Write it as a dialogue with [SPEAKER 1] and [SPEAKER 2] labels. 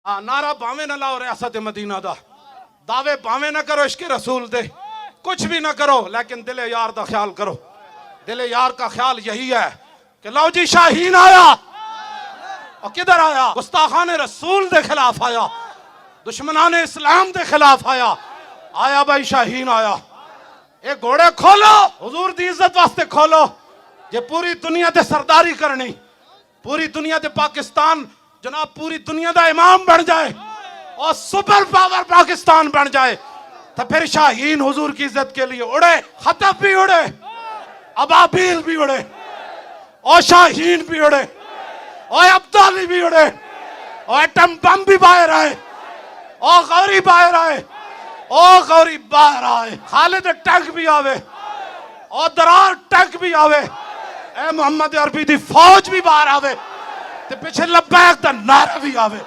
[SPEAKER 1] نعرہ باویں نہ لاؤ ریاست مدینہ دا، دعوے باویں نہ کرو عشق رسول دے، کچھ بھی نہ کرو لیکن دل یار دا خیال کرو۔ دل یار کا خیال یہی ہے کہ لو جی شاہین آیا، اور کدھر آیا؟ گستاخان رسول دے خلاف آیا، دشمنان اسلام دے خلاف آیا۔ آیا بھائی شاہین آیا۔ اے گھوڑے کھولو، حضور دی عزت واسطے کھولو، یہ پوری دنیا دے سرداری کرنی، پوری دنیا دے پاکستان جناب پوری دنیا دا امام بن جائے اور سپر پاور پاکستان بن جائے تو پھر شاہین حضور کی عزت کے لیے اڑے، خطف بھی اڑے، ابابیل بھی اڑے، اور شاہین بھی اڑے، اور عبدالی بھی اڑے، اور ایٹم بم بھی باہر آئے، اور غوری باہر آئے، اور غوری باہر آئے، خالد ٹینک بھی آوے، اور درار ٹینک بھی آوے، اے محمد عربی دی فوج بھی باہر آوے، تے پیچھے لبیک دا نعرہ بھی آوے۔